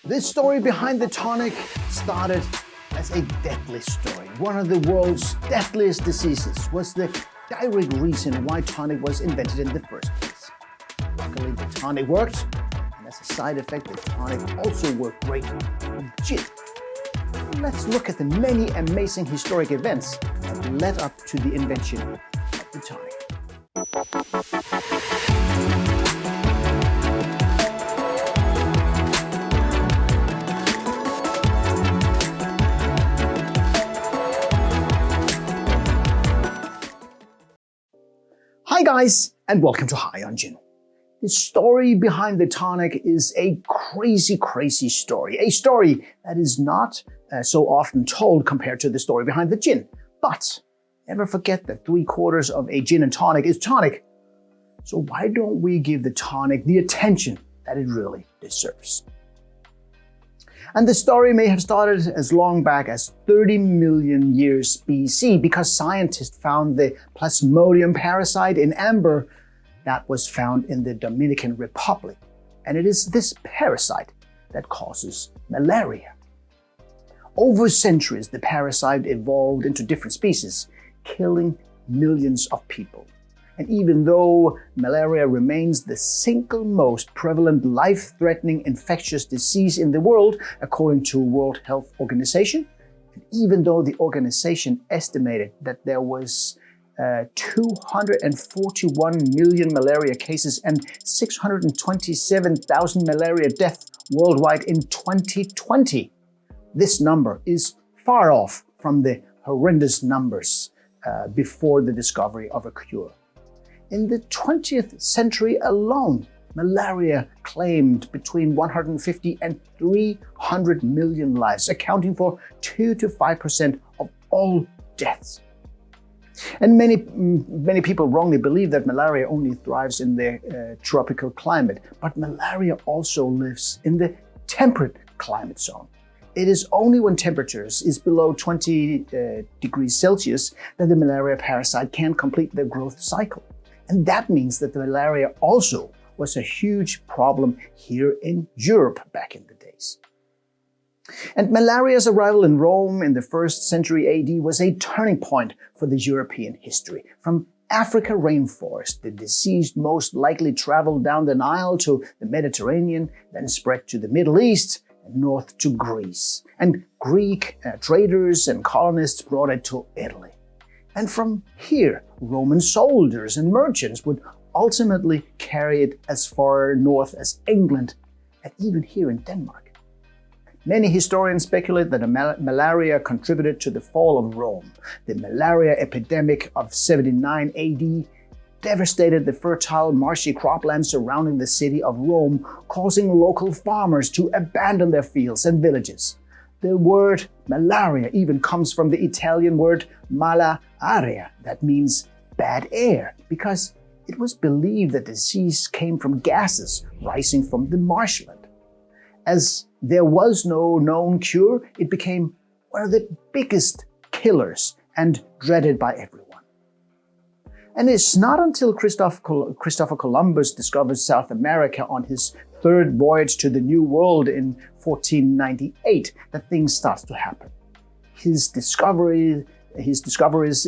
This story behind the tonic started as a deadly story. One of the world's deadliest diseases was the direct reason why tonic was invented in the first place. Luckily, the tonic worked, and as a side effect, the tonic also worked great with gin. Let's look at the many amazing historic events that led up to the invention of the tonic. Hi guys, and welcome to High on Gin. The story behind the tonic is a crazy story. A story that is not so often told compared to the story behind the gin. But never forget that 3/4 of a gin and tonic is tonic. So why don't we give the tonic the attention that it really deserves? And the story may have started as long back as 30 million years BC because scientists found the Plasmodium parasite in amber that was found in the Dominican Republic. And it is this parasite that causes malaria. Over centuries, the parasite evolved into different species, killing millions of people. And even though malaria remains the single most prevalent life-threatening infectious disease in the world, according to World Health Organization, and even though the organization estimated that there was 241 million malaria cases and 627,000 malaria deaths worldwide in 2020, this number is far off from the horrendous numbers before the discovery of a cure. In the 20th century alone, malaria claimed between 150 and 300 million lives, accounting for 2 to 5% of all deaths. And many people wrongly believe that malaria only thrives in the tropical climate, but malaria also lives in the temperate climate zone. It is only when temperatures is below 20 degrees Celsius that the malaria parasite can complete their growth cycle. And that means that the malaria also was a huge problem here in Europe back in the days. And malaria's arrival in Rome in the 1st century AD was a turning point for the European history. From Africa rainforest, the disease most likely traveled down the Nile to the Mediterranean, then spread to the Middle East and north to Greece. And Greek traders and colonists brought it to Italy. And from here, Roman soldiers and merchants would ultimately carry it as far north as England and even here in Denmark. Many historians speculate that malaria contributed to the fall of Rome. The malaria epidemic of 79 AD devastated the fertile marshy cropland surrounding the city of Rome, causing local farmers to abandon their fields and villages. The word malaria even comes from the Italian word malaria, that means bad air, because it was believed that the disease came from gases rising from the marshland. As there was no known cure, it became one of the biggest killers and dreaded by everyone. And it's not until Christopher Columbus discovered South America on his 3rd voyage to the New World in 1498 that things start to happen. His discoveries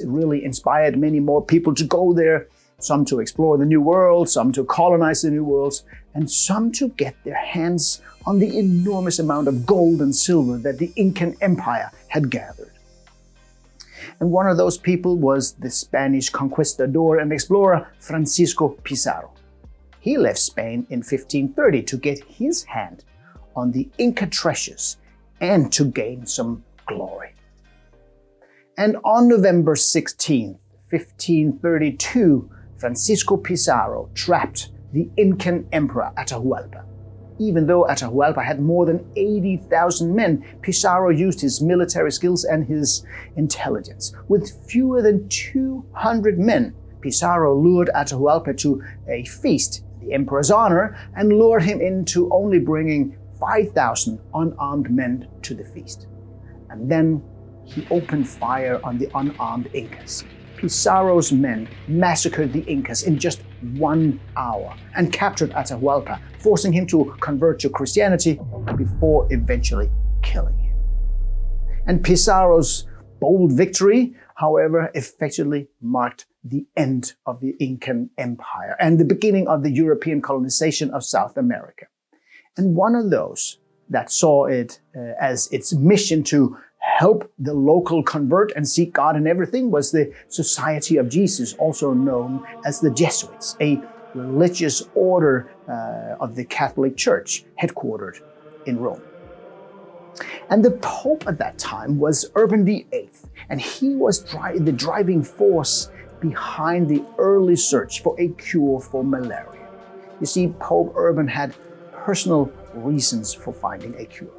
really inspired many more people to go there, some to explore the New World, some to colonize the New Worlds, and some to get their hands on the enormous amount of gold and silver that the Incan Empire had gathered. And one of those people was the Spanish conquistador and explorer Francisco Pizarro. He left Spain in 1530 to get his hand on the Inca treasures and to gain some glory. And on November 16, 1532, Francisco Pizarro trapped the Incan Emperor Atahualpa. Even though Atahualpa had more than 80,000 men, Pizarro used his military skills and his intelligence. With fewer than 200 men, Pizarro lured Atahualpa to a feast in the emperor's honor and lured him into only bringing 5,000 unarmed men to the feast. And then he opened fire on the unarmed Incas. Pizarro's men massacred the Incas in just 1 hour and captured Atahualpa, forcing him to convert to Christianity before eventually killing him. And Pizarro's bold victory, however, effectively marked the end of the Incan Empire and the beginning of the European colonization of South America. And one of those that saw it as its mission to help the local convert and seek God in everything was the Society of Jesus, also known as the Jesuits, a religious order of the Catholic Church headquartered in Rome. And the Pope at that time was Urban VIII, and he was the driving force behind the early search for a cure for malaria. You see, Pope Urban had personal reasons for finding a cure.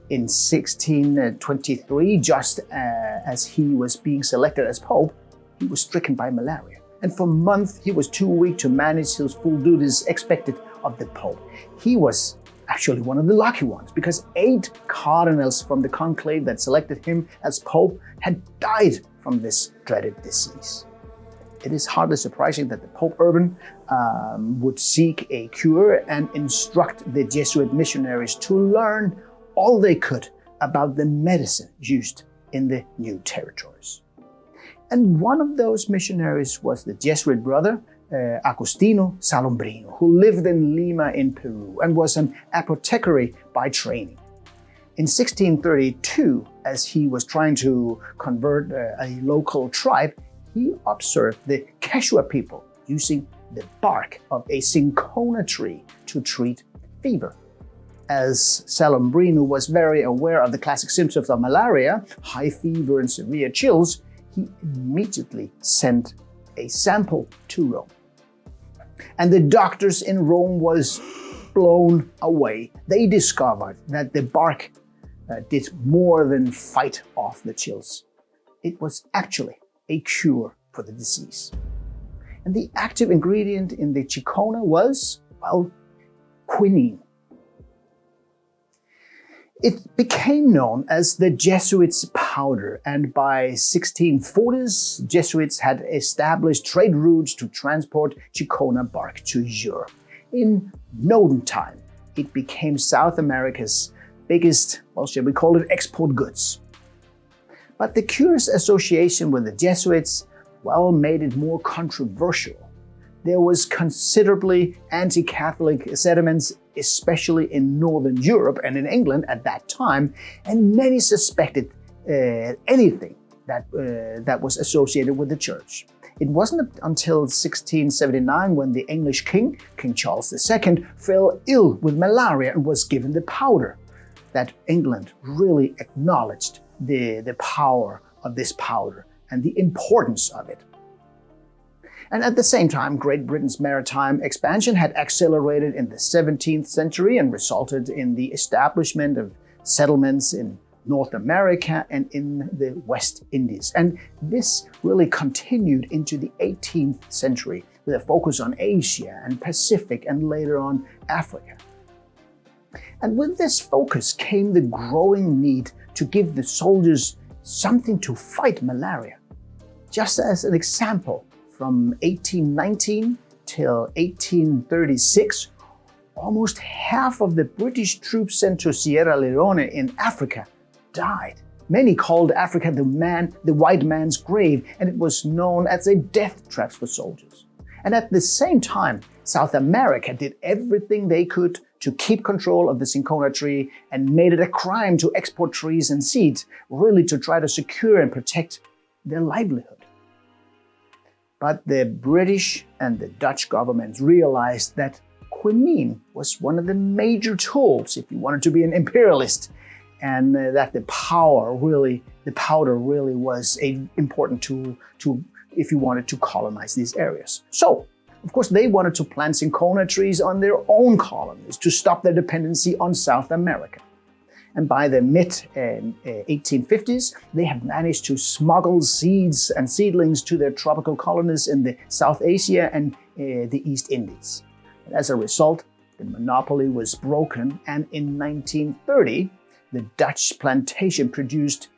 In 1623, just as he was being selected as Pope, he was stricken by malaria. And for months, he was too weak to manage his full duties expected of the Pope. He was actually one of the lucky ones, because 8 cardinals from the conclave that selected him as Pope had died from this dreaded disease. It is hardly surprising that the Pope Urban would seek a cure and instruct the Jesuit missionaries to learn all they could about the medicine used in the new territories. And one of those missionaries was the Jesuit brother, Agustino Salombrino, who lived in Lima in Peru and was an apothecary by training. In 1632, as he was trying to convert a local tribe, he observed the Quechua people using the bark of a cinchona tree to treat fever. As Salombrino was very aware of the classic symptoms of malaria, high fever and severe chills, he immediately sent a sample to Rome. And the doctors in Rome was blown away. They discovered that the bark did more than fight off the chills. It was actually a cure for the disease. And the active ingredient in the cinchona was, well, quinine. It became known as the Jesuits' powder, and by 1640s, Jesuits had established trade routes to transport cinchona bark to Europe. In no time, it became South America's biggest, well, shall we call it, export goods. But the curious association with the Jesuits, well, made it more controversial. There was considerably anti-Catholic sentiments, especially in Northern Europe and in England at that time, and many suspected anything that was associated with the church. It wasn't until 1679 when the English king, King Charles II, fell ill with malaria and was given the powder, that England really acknowledged the power of this powder and the importance of it. And at the same time, Great Britain's maritime expansion had accelerated in the 17th century and resulted in the establishment of settlements in North America and in the West Indies. And this really continued into the 18th century with a focus on Asia and Pacific and later on Africa. And with this focus came the growing need to give the soldiers something to fight malaria. Just as an example, from 1819 till 1836, almost half of the British troops sent to Sierra Leone in Africa died. Many called Africa the white man's grave, and it was known as a death trap for soldiers. And at the same time, South America did everything they could to keep control of the cinchona tree and made it a crime to export trees and seeds, really to try to secure and protect their livelihood. But the British and the Dutch governments realized that quinine was one of the major tools if you wanted to be an imperialist, and that the powder really was an important tool if you wanted to colonize these areas. So, of course, they wanted to plant cinchona trees on their own colonies to stop their dependency on South America. And by the mid-1850s, they had managed to smuggle seeds and seedlings to their tropical colonies in the South Asia and the East Indies. And as a result, the monopoly was broken, and in 1930, the Dutch plantation produced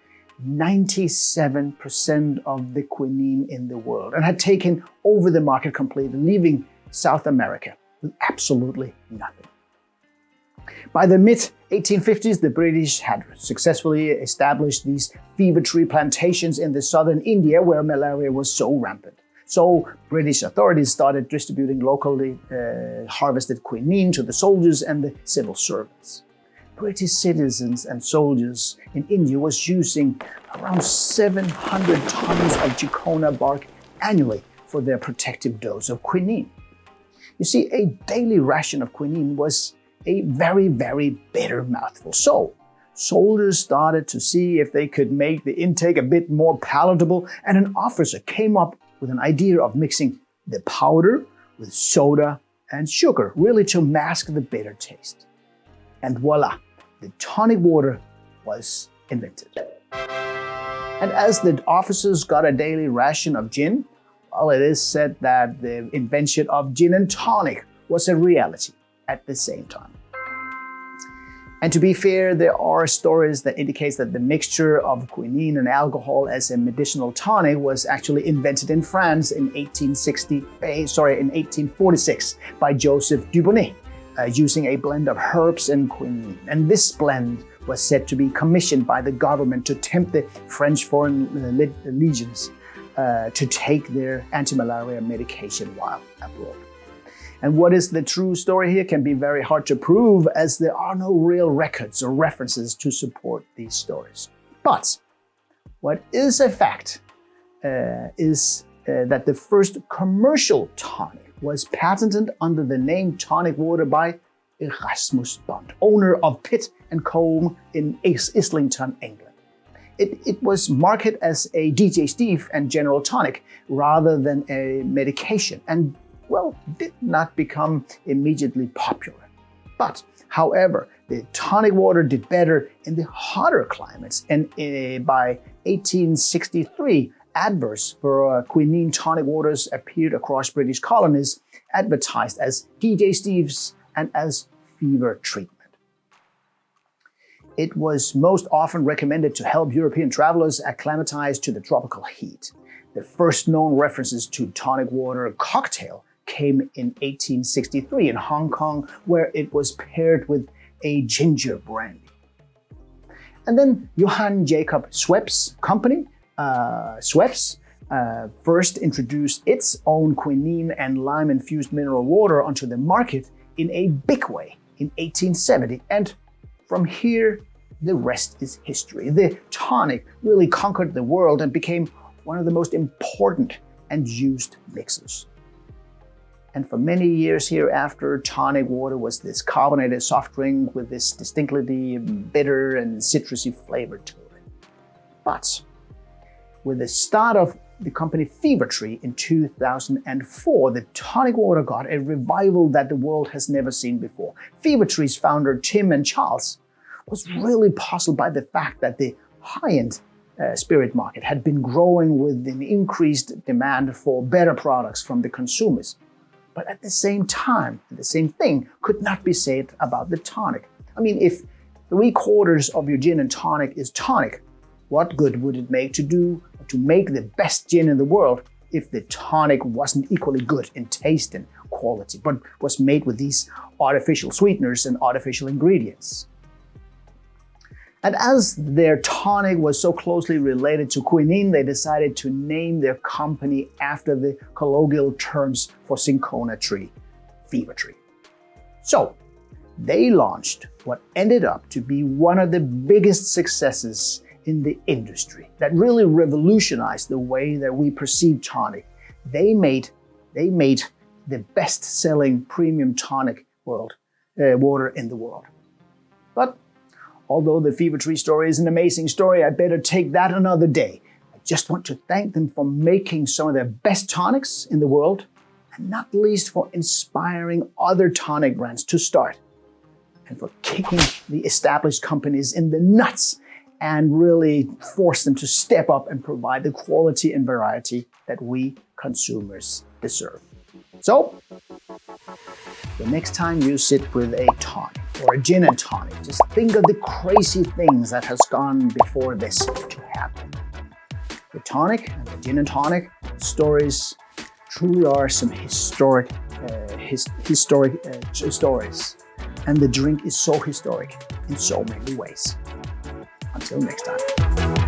97% of the quinine in the world and had taken over the market completely, leaving South America with absolutely nothing. By the mid-1850s, the British had successfully established these fever tree plantations in the southern India where malaria was so rampant. So British authorities started distributing locally harvested quinine to the soldiers and the civil servants. British citizens and soldiers in India was using around 700 tons of chinchona bark annually for their protective dose of quinine. You see, a daily ration of quinine was a very, very bitter mouthful. So soldiers started to see if they could make the intake a bit more palatable, and an officer came up with an idea of mixing the powder with soda and sugar, really to mask the bitter taste. And voila, the tonic water was invented. And as the officers got a daily ration of gin, well, it is said that the invention of gin and tonic was a reality at the same time. And to be fair, there are stories that indicate that the mixture of quinine and alcohol as a medicinal tonic was actually invented in France in 1846 by Joseph Dubonnet, using a blend of herbs and quinine. And this blend was said to be commissioned by the government to tempt the French foreign legions to take their anti-malaria medication while abroad. And what is the true story here can be very hard to prove, as there are no real records or references to support these stories. But what is a fact is that the first commercial tonic was patented under the name tonic water by Erasmus Bond, owner of Pitt & Co. in Islington, England. It was marketed as a DJ Steve and general tonic rather than a medication, and well, did not become immediately popular. But, however, the tonic water did better in the hotter climates, and by 1863, adverts for quinine tonic waters appeared across British colonies, advertised as DJ Steve's and as fever treatment. It was most often recommended to help European travelers acclimatize to the tropical heat. The first known references to tonic water cocktail came in 1863 in Hong Kong, where it was paired with a ginger brandy. And then Johann Jacob Schweppes company, Schweppes, first introduced its own quinine and lime-infused mineral water onto the market in a big way in 1870. And from here, the rest is history. The tonic really conquered the world and became one of the most important and used mixers. And for many years hereafter, tonic water was this carbonated soft drink with this distinctly bitter and citrusy flavor to it. But with the start of the company Fever Tree in 2004, the tonic water got a revival that the world has never seen before. Fever Tree's founder, Tim and Charles, was really puzzled by the fact that the high-end spirit market had been growing with an increased demand for better products from the consumers. But at the same time, the same thing could not be said about the tonic. I mean, if 3/4 of your gin and tonic is tonic, what good would it make to make the best gin in the world if the tonic wasn't equally good in taste and quality, but was made with these artificial sweeteners and artificial ingredients? And as their tonic was so closely related to quinine, they decided to name their company after the colloquial terms for cinchona tree, fever tree. So they launched what ended up to be one of the biggest successes in the industry that really revolutionized the way that we perceive tonic. They made the best-selling premium tonic water in the world. But although the Fever Tree story is an amazing story, I better take that another day. I just want to thank them for making some of the best tonics in the world, and not least for inspiring other tonic brands to start, and for kicking the established companies in the nuts and really force them to step up and provide the quality and variety that we consumers deserve. So, the next time you sit with a tonic or a gin and tonic, just think of the crazy things that has gone before this to happen. The tonic and the gin and tonic stories truly are some historic historic stories. And the drink is so historic in so many ways. Until next time.